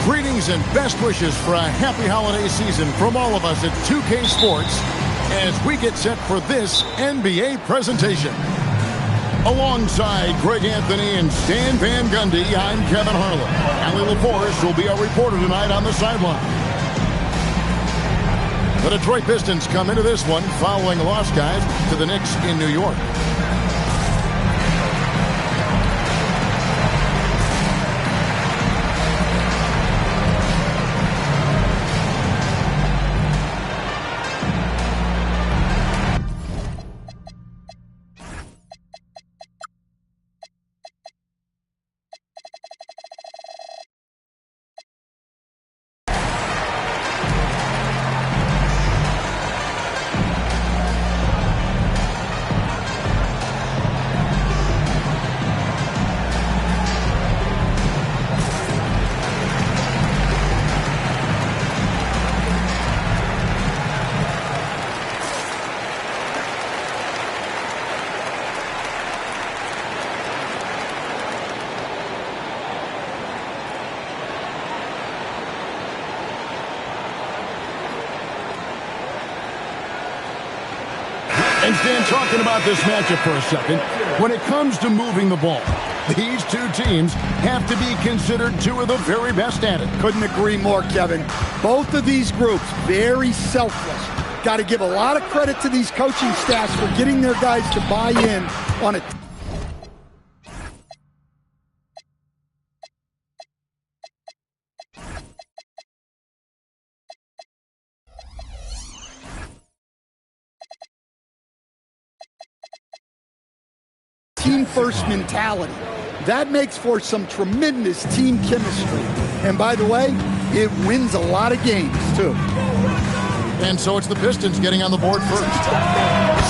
Greetings and best wishes for a happy holiday season from all of us at 2K Sports as we get set for this NBA presentation. Alongside Greg Anthony and Stan Van Gundy, I'm Kevin Harlan. Allie LaForce will be our reporter tonight on the sideline. The Detroit Pistons come into this one following a loss, guys, to the Knicks in New York. And Stan, talking about this matchup for a second, when it comes to moving the ball, these two teams have to be considered two of the very best at it. Couldn't agree more, Kevin. Both of these groups, very selfless. Got to give a lot of credit to these coaching staffs for getting their guys to buy in on it. Team-first mentality. That makes for some tremendous team chemistry. And by the way, it wins a lot of games, too. And so it's the Pistons getting on the board first.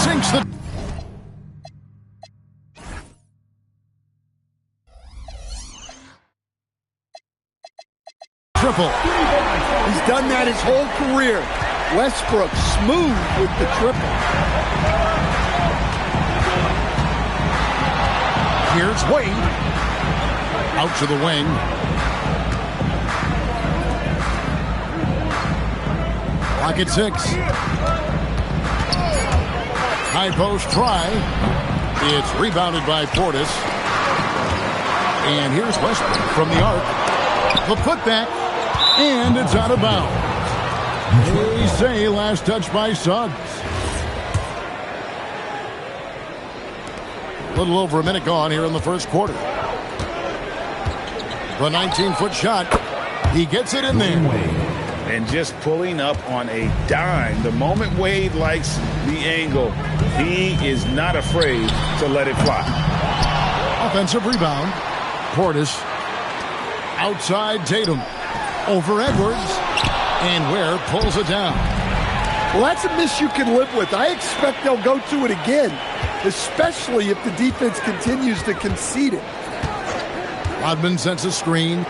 Sinks the... triple. He's done that his whole career. Westbrook smooth with the triple. Here's Wade. Out to the wing. Pocket six. High post try. It's rebounded by Portis. And here's Westbrook from the arc. The putback. And it's out of bounds. They say last touch by Suggs. A little over a minute gone here in the first quarter. The 19-foot shot. He gets it in there. And just pulling up on a dime. The moment Wade likes the angle, he is not afraid to let it fly. Offensive rebound. Portis. Outside Tatum. Over Edwards. And Ware pulls it down. Well, that's a miss you can live with. I expect they'll go to it again, especially if the defense continues to concede it. Rodman sends a screen.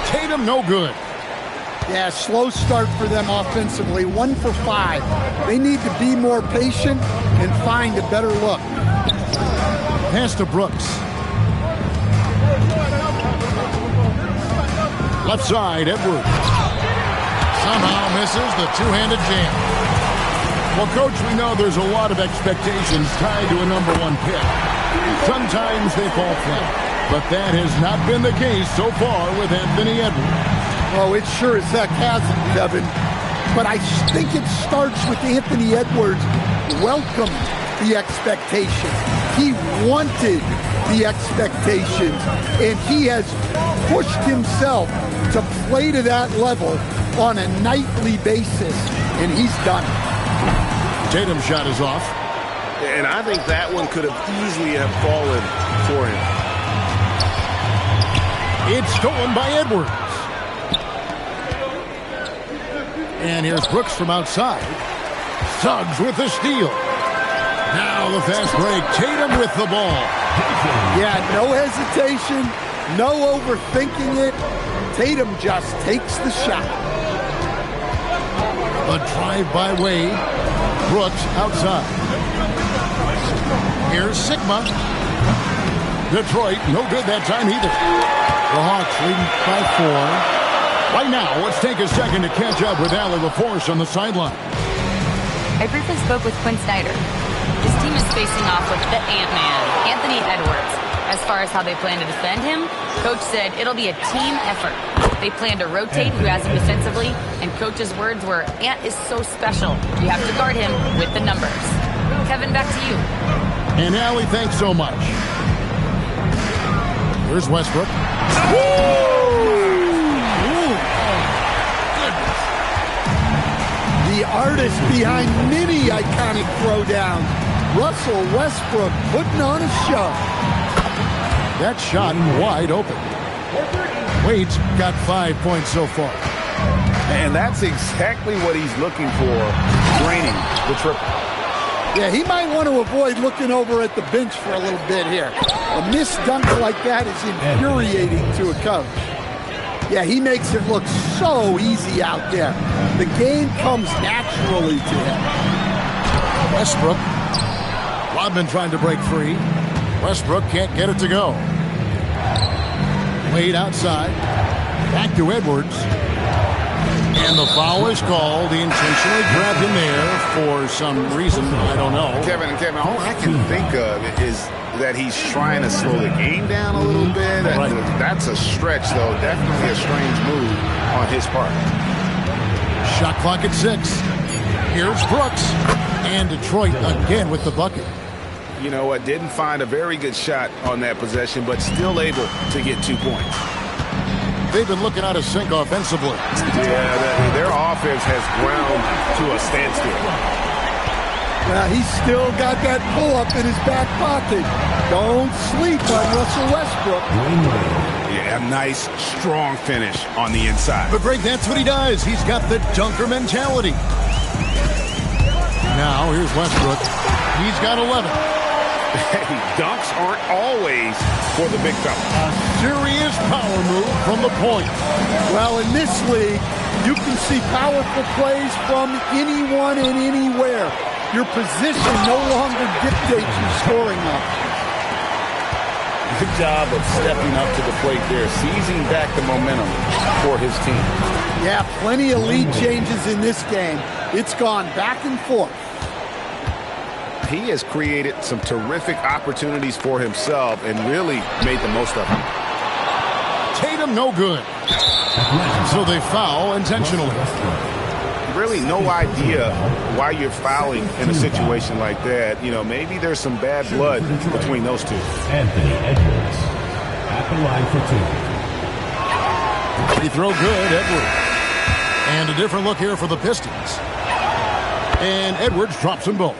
Tatum no good. Yeah, slow start for them offensively. 1 for 5. They need to be more patient and find a better look. Pass to Brooks. Left side, Edwards. Somehow misses the two-handed jam. Well, Coach, we know there's a lot of expectations tied to a #1 pick. Sometimes they fall flat, but that has not been the case so far with Anthony Edwards. Oh, it sure as heck hasn't, Kevin. But I think it starts with Anthony Edwards welcomed the expectation. He wanted the expectations, and he has pushed himself to play to that level on a nightly basis, and he's done it. Tatum's shot is off. And I think that one could have easily have fallen for him. It's stolen by Edwards. And here's Brooks from outside. Suggs with the steal. Now the fast break. Tatum with the ball. Yeah, no hesitation, no overthinking it. Tatum just takes the shot. A drive by Wade. Brooks outside. Here's Sigma. Detroit, no good that time either. The Hawks leading by 4. Right now, let's take a second to catch up with Allie LaForce on the sideline. I briefly spoke with Quinn Snyder. His team is facing off with the Ant-Man, Anthony Edwards. As far as how they plan to defend him, Coach said it'll be a team effort. They plan to rotate who has him defensively, and Coach's words were, Ant is so special. You have to guard him with the numbers. Kevin, back to you. And Allie, thanks so much. Here's Westbrook. The artist behind many iconic throwdowns, Russell Westbrook, putting on a show. That shot wide open. Wade's got 5 points so far. And that's exactly what he's looking for, draining the triple. Yeah, he might want to avoid looking over at the bench for a little bit here. A missed dunk like that is infuriating to a coach. Yeah, he makes it look so easy out there. The game comes naturally to him. Westbrook. Rodman trying to break free. Westbrook can't get it to go. Wade outside. Back to Edwards. And the foul is called. He intentionally grabbed him there for some reason. I don't know. Kevin, all I can think of is that he's trying to slow the game down a little bit. Right. That's a stretch, though. Definitely a strange move on his part. Shot clock at 6. Here's Brooks. And Detroit again with the bucket. You know what? Didn't find a very good shot on that possession, but still able to get 2 points. They've been looking out of sync offensively. Yeah, their offense has ground to a standstill. He's still got that pull-up in his back pocket. Don't sleep on Russell Westbrook. Yeah, a nice, strong finish on the inside. But Greg, that's what he does. He's got the dunker mentality. Now, here's Westbrook. He's got 11. Hey, dunks aren't always for the big fella. A serious power move from the point. Well, in this league, you can see powerful plays from anyone and anywhere. Your position no longer dictates your scoring up. Good job of stepping up to the plate there, seizing back the momentum for his team. Yeah, plenty of lead changes in this game. It's gone back and forth. He has created some terrific opportunities for himself and really made the most of them. Tatum no good. So they foul intentionally. Really no idea why you're fouling in a situation like that. You know, maybe there's some bad blood between those two. Anthony Edwards at the line for 2. Free throw good, Edwards. And a different look here for the Pistons. And Edwards drops them both.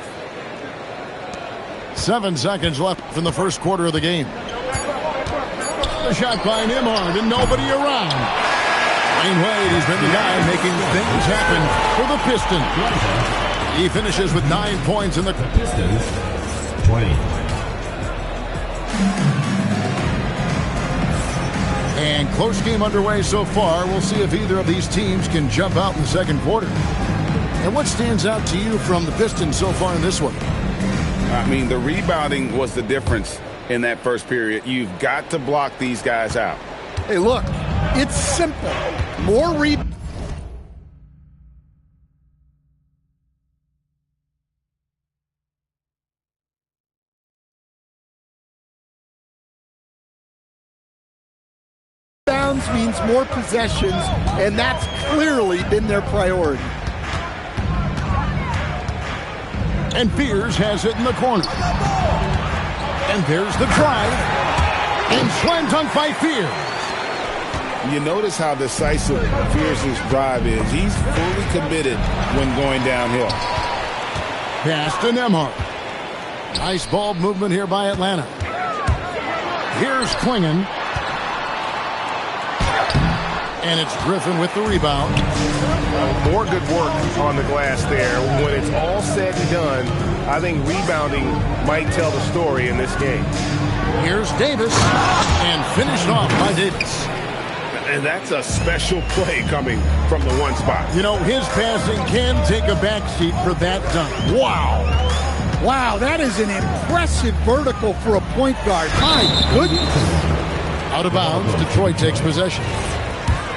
7 seconds left in the first quarter of the game. The shot by Nembhard and nobody around. Dwayne Wade has been the guy making things happen for the Pistons. He finishes with 9 points in the Pistons 20. And close game underway so far. We'll see if either of these teams can jump out in the second quarter. And what stands out to you from the Pistons so far in this one? I mean, the rebounding was the difference in that first period. You've got to block these guys out. Hey, look, it's simple. More rebounds means more possessions, and that's clearly been their priority. And Fears has it in the corner. And there's the drive. And slam dunk by Fears. You notice how decisive Fears' drive is. He's fully committed when going downhill. Pass to Nembhard. Nice ball movement here by Atlanta. Here's Klingon. And it's Griffin with the rebound. More good work on the glass there. When it's all said and done, I think rebounding might tell the story in this game. Here's Davis. And finished off by Davis. And that's a special play coming from the one spot. You know, his passing can take a backseat for that dunk. Wow. Wow, that is an impressive vertical for a point guard. My goodness. Out of bounds, Detroit takes possession.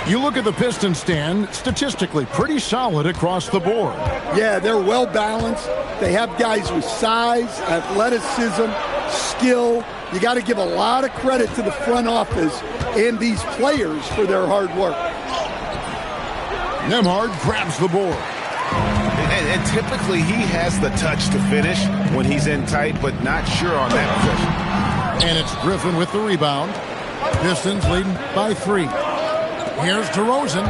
You look at the Pistons stand, statistically pretty solid across the board. Yeah, they're well balanced. They have guys with size, athleticism, skill. You got to give a lot of credit to the front office and these players for their hard work. Nembhard grabs the board. And typically he has the touch to finish when he's in tight, but not sure on that possession. And it's Griffin with the rebound. Pistons leading by 3. Here's DeRozan.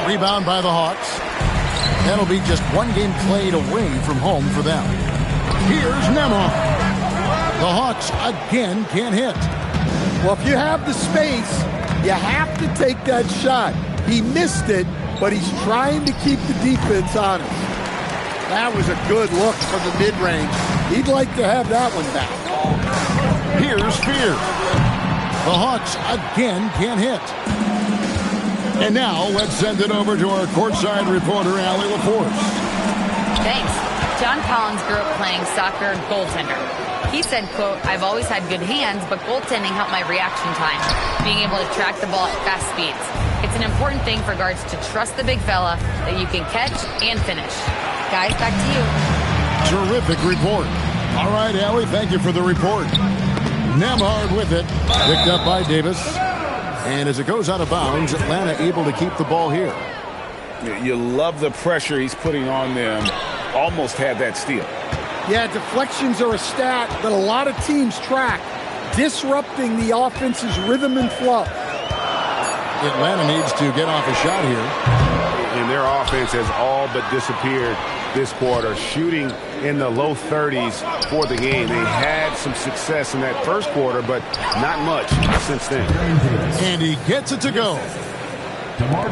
Rebound by the Hawks. That'll be just one game played away from home for them. Here's Nembhard. The Hawks again can't hit. Well, if you have the space, you have to take that shot. He missed it, but he's trying to keep the defense honest. That was a good look from the mid-range. He'd like to have that one back. Here's Fear. The Hawks again can't hit. And now let's send it over to our courtside reporter, Allie LaForce. Thanks. John Collins grew up playing soccer goaltender. He said, quote, "I've always had good hands, but goaltending helped my reaction time, being able to track the ball at fast speeds. It's an important thing for guards to trust the big fella that you can catch and finish." Guys, back to you. Terrific report. All right, Allie, thank you for the report. Nembhard with it. Picked up by Davis. And as it goes out of bounds, Atlanta able to keep the ball here. You love the pressure he's putting on them. Almost had that steal. Yeah, deflections are a stat that a lot of teams track, disrupting the offense's rhythm and flow. Atlanta needs to get off a shot here. And their offense has all but disappeared this quarter, shooting in the low 30s for the game. They had some success in that first quarter, but not much since then. And he gets it to go.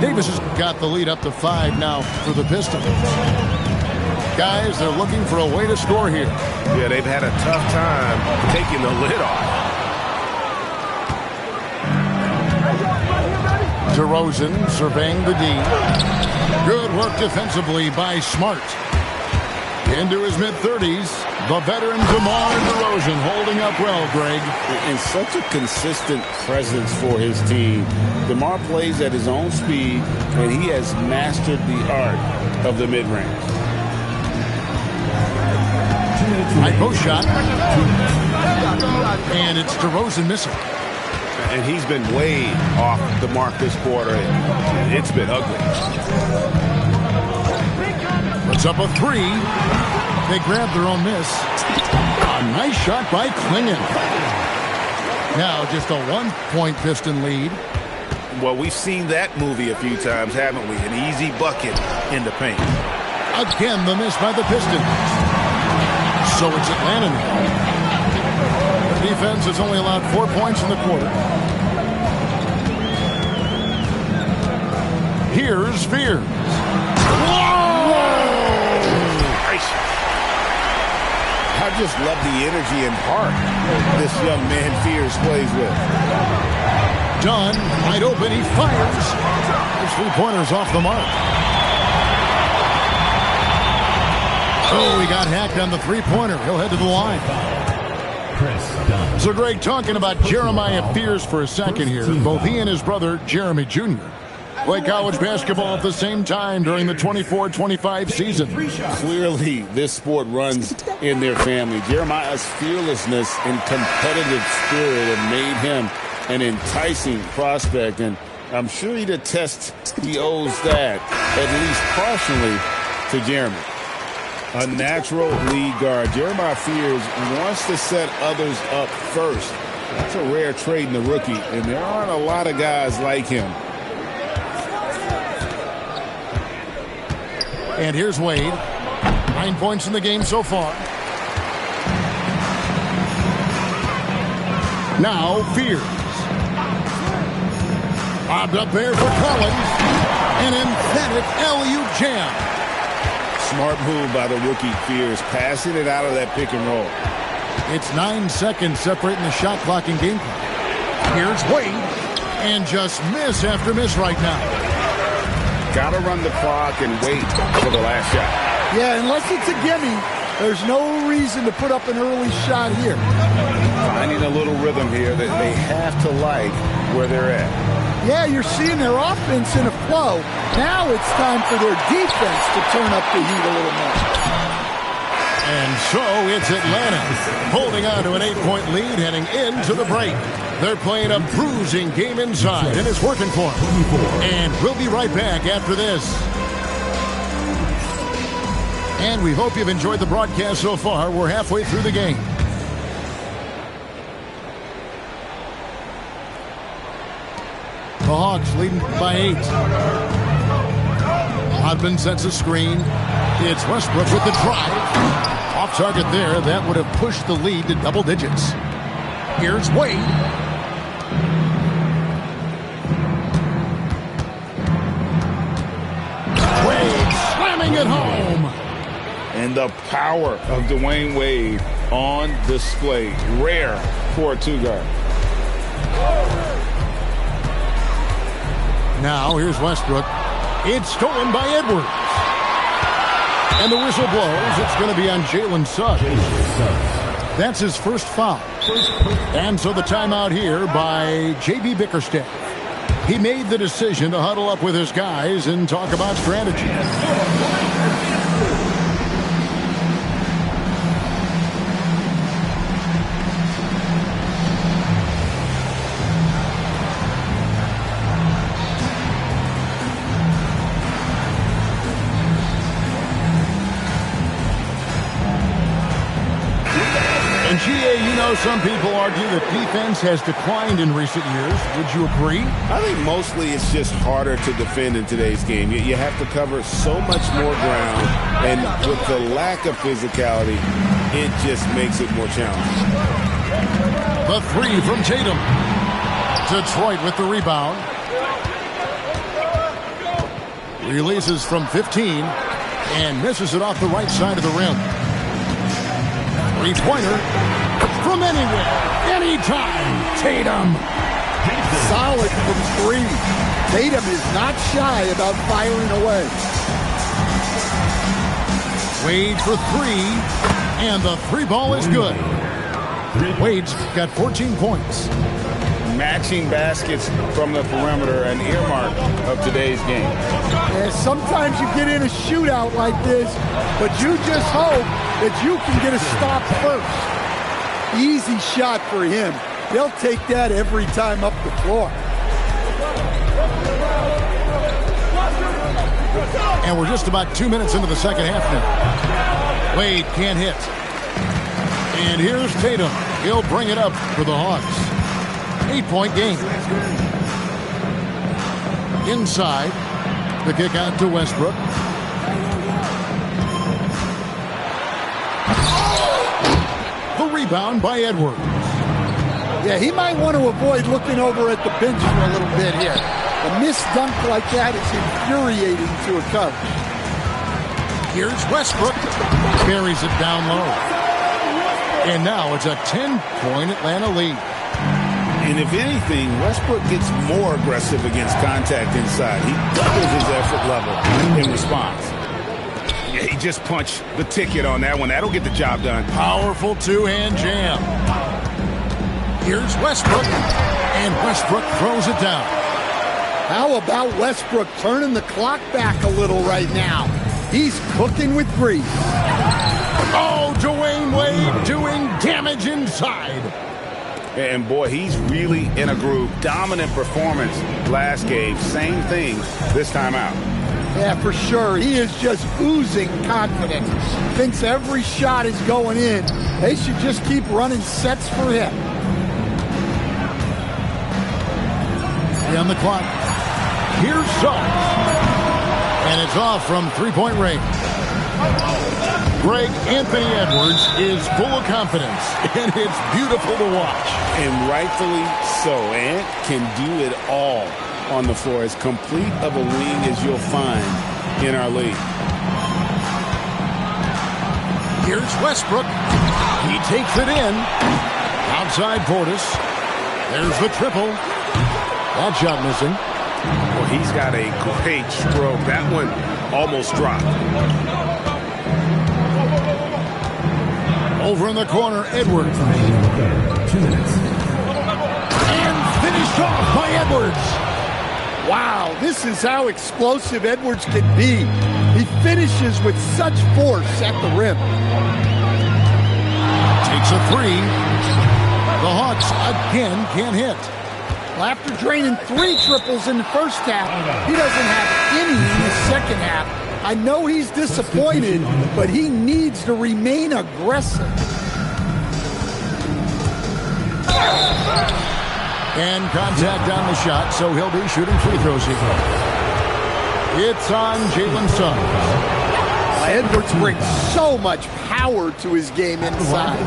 Davis has got the lead up to 5 now for the Pistons. Guys, they're looking for a way to score here. Yeah, they've had a tough time taking the lid off. DeRozan surveying the D. Good work defensively by Smart. Into his mid-30s, the veteran DeMar DeRozan holding up well, Greg. And such a consistent presence for his team. DeMar plays at his own speed, and he has mastered the art of the mid-range. High post shot. And it's DeRozan missing. And he's been way off the mark this quarter. It's been ugly. Puts up a 3. They grab their own miss. A nice shot by Klingon. Now just a 1-point Piston lead. Well, we've seen that movie a few times, haven't we? An easy bucket in the paint. Again, the miss by the Pistons. So it's Atlanta now. The defense has only allowed 4 points in the quarter. Here's Fears. I just love the energy and heart this young man Fears plays with. Dunn, wide open, he fires. His 3-pointer's off the mark. Oh, he got hacked on the 3-pointer. He'll head to the line. So, Greg, talking about Jeremiah Fears for a second here. Both he and his brother, Jeremy Jr., play college basketball at the same time during the 24-25 season. Clearly, this sport runs in their family. Jeremiah's fearlessness and competitive spirit have made him an enticing prospect, and I'm sure he'd attest he owes that, at least partially, to Jeremy. A natural lead guard. Jeremiah Fears wants to set others up first. That's a rare trait in the rookie, and there aren't a lot of guys like him. And here's Wade. 9 points in the game so far. Now Fears. Bobbed up there for Collins. An emphatic LU jam. Smart move by the rookie Fears, passing it out of that pick and roll. It's 9 seconds separating the shot clock and game clock. Here's Wade. And just miss after miss right now. Got to run the clock and wait for the last shot. Yeah, unless it's a gimme, there's no reason to put up an early shot here. Finding a little rhythm here that they have to like where they're at. Yeah, you're seeing their offense in a flow. Now it's time for their defense to turn up the heat a little more. And so it's Atlanta holding on to an 8-point lead heading into the break. They're playing a bruising game inside, and it's working for them. And we'll be right back after this. And we hope you've enjoyed the broadcast so far. We're halfway through the game. The Hawks leading by 8. Hodman sets a screen. It's Westbrook with the drive. Off target there. That would have pushed the lead to double digits. Here's Wade. Wade slamming it home. And the power of Dwayne Wade on display. Rare for a two-guard. Now here's Westbrook. It's stolen by Edwards. And the whistle blows. It's going to be on Jalen Suggs. That's his first foul. And so the timeout here by J.B. Bickerstaff. He made the decision to huddle up with his guys and talk about strategy. And GA, you know, some people argue that defense has declined in recent years. Would you agree? I think mostly it's just harder to defend in today's game. You have to cover so much more ground, and with the lack of physicality, it just makes it more challenging. The three from Tatum. Detroit with the rebound. Releases from 15 and misses it off the right side of the rim. Three-pointer from anywhere, anytime. Tatum. Solid from 3. Tatum is not shy about firing away. Wade for 3, and the 3 ball is good. Wade's got 14 points. Matching baskets from the perimeter, an earmark of today's game. Yeah, sometimes you get in a shootout like this, but you just hope that you can get a stop first. Easy shot for him. They'll take that every time up the floor. And we're just about 2 minutes into the second half now. Wade can't hit. And here's Tatum. He'll bring it up for the Hawks. 8-point game. Inside. The kick out to Westbrook. The rebound by Edwards. Yeah, he might want to avoid looking over at the bench for a little bit here. A missed dunk like that is infuriating to a coach. Here's Westbrook. Carries it down low. And now it's a 10-point Atlanta lead. And if anything, Westbrook gets more aggressive against contact inside. He doubles his effort level in response. Yeah, he just punched the ticket on that one. That'll get the job done. Powerful two-hand jam. Here's Westbrook. And Westbrook throws it down. How about Westbrook turning the clock back a little right now? He's cooking with grease. Oh, Dwayne Wade doing damage inside. And boy, he's really in a groove. Dominant performance last game. Same thing this time out. Yeah, for sure. He is just oozing confidence. Thinks every shot is going in. They should just keep running sets for him. On the clock. Here's Suggs. And it's off from three-point range. Greg, Anthony Edwards is full of confidence, and it's beautiful to watch. And rightfully so. Ant can do it all on the floor. As complete of a wing as you'll find in our league. Here's Westbrook. He takes it in. Outside Portis. There's the triple. That shot missing. Well, he's got a great stroke. That one almost dropped. Over in the corner, Edwards. 2 minutes. And finished off by Edwards. Wow, this is how explosive Edwards can be. He finishes with such force at the rim. Takes a three. The Hawks again can't hit. Well, after draining 3 triples in the first half, he doesn't have any in the second half. I know he's disappointed, but he needs to remain aggressive. And contact on the shot, so he'll be shooting free throws here. It's on Jalen Suggs. Edwards brings so much power to his game inside.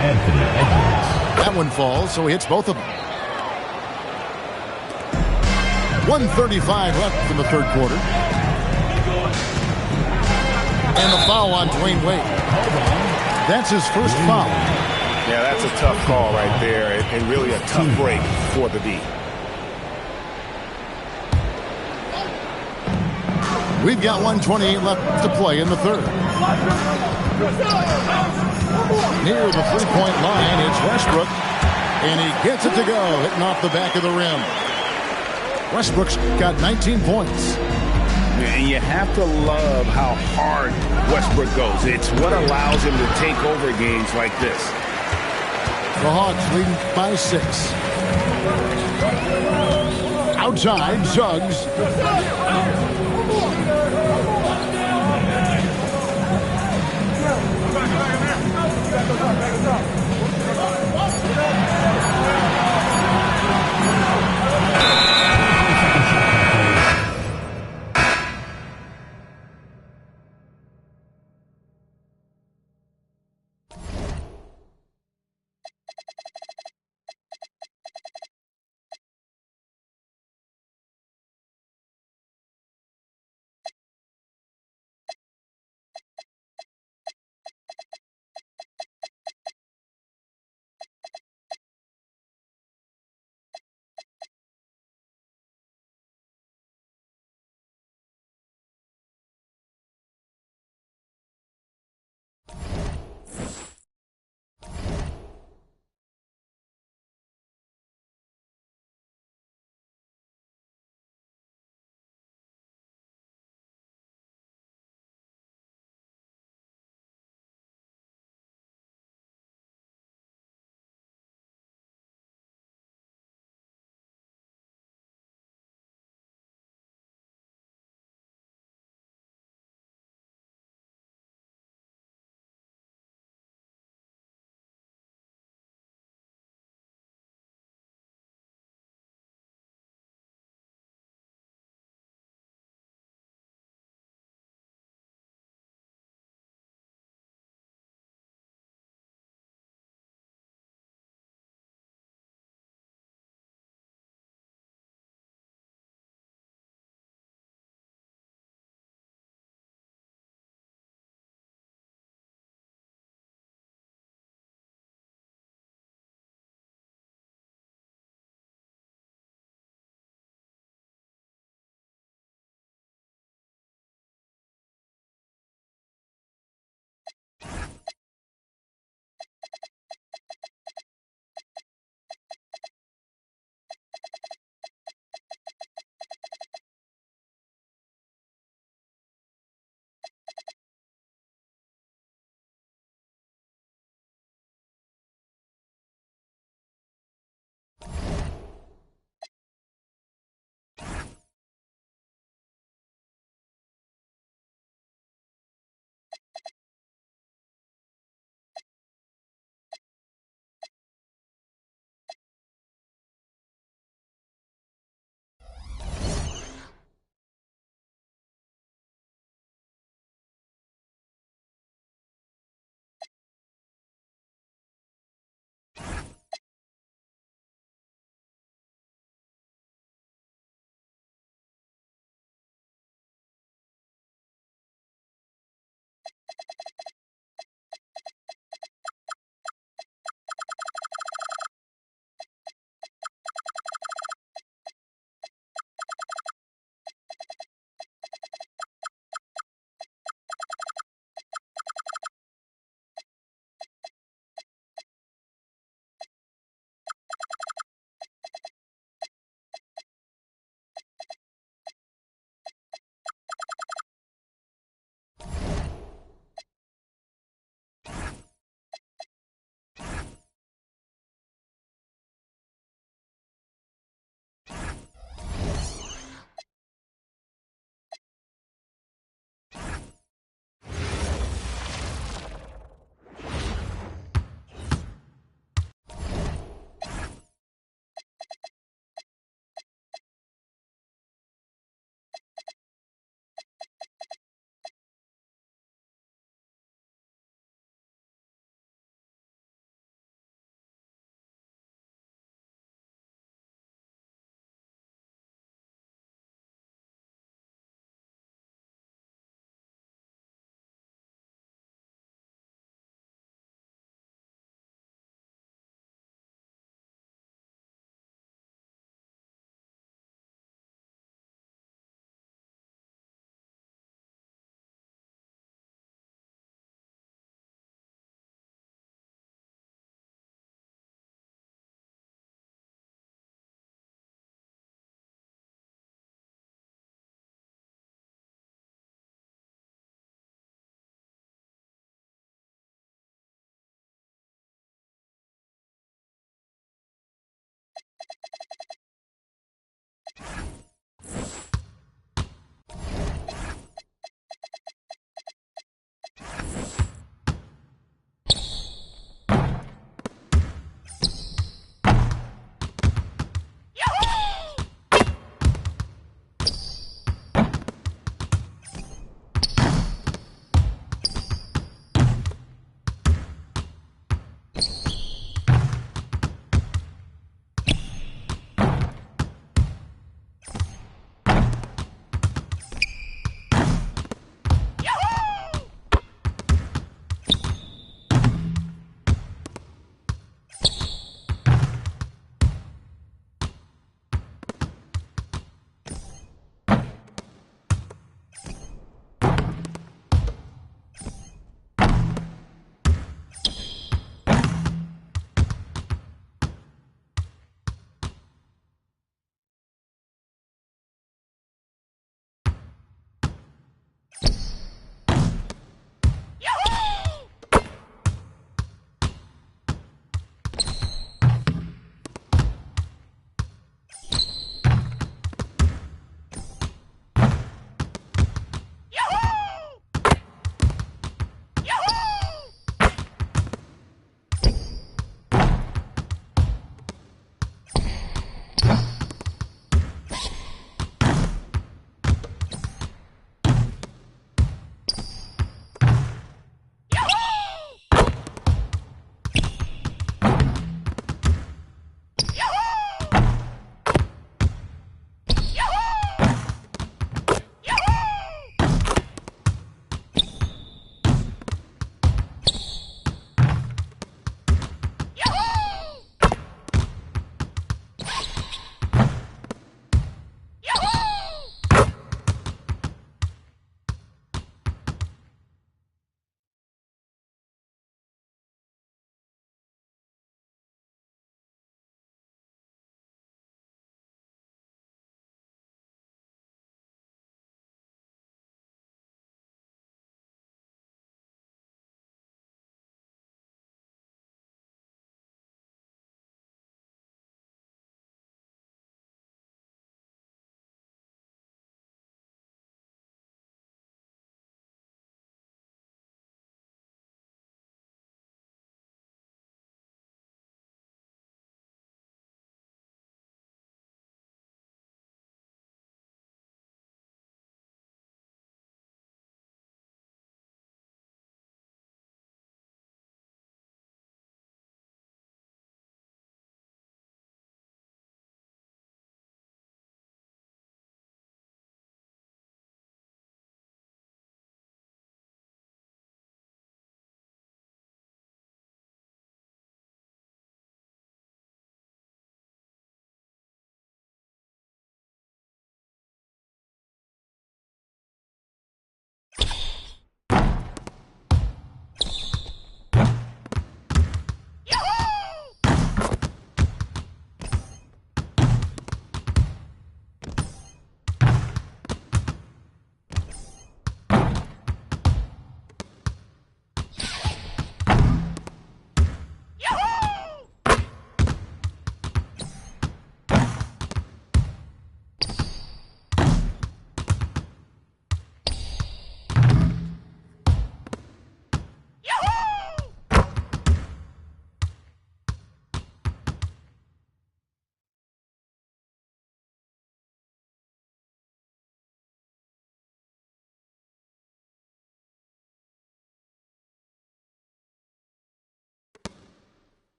Anthony Edwards. That one falls, so he hits both of them. 1:35 left in the third quarter. And the foul on Dwayne Wade. That's his first foul. Yeah, that's a tough call right there, and really a tough break for the D. We've got 1:28 left to play in the third. Near the three-point line, it's Westbrook. And he gets it to go, hitting off the back of the rim. Westbrook's got 19 points. And you have to love how hard Westbrook goes. It's what allows him to take over games like this. The Hawks leading by 6. Outside, Suggs.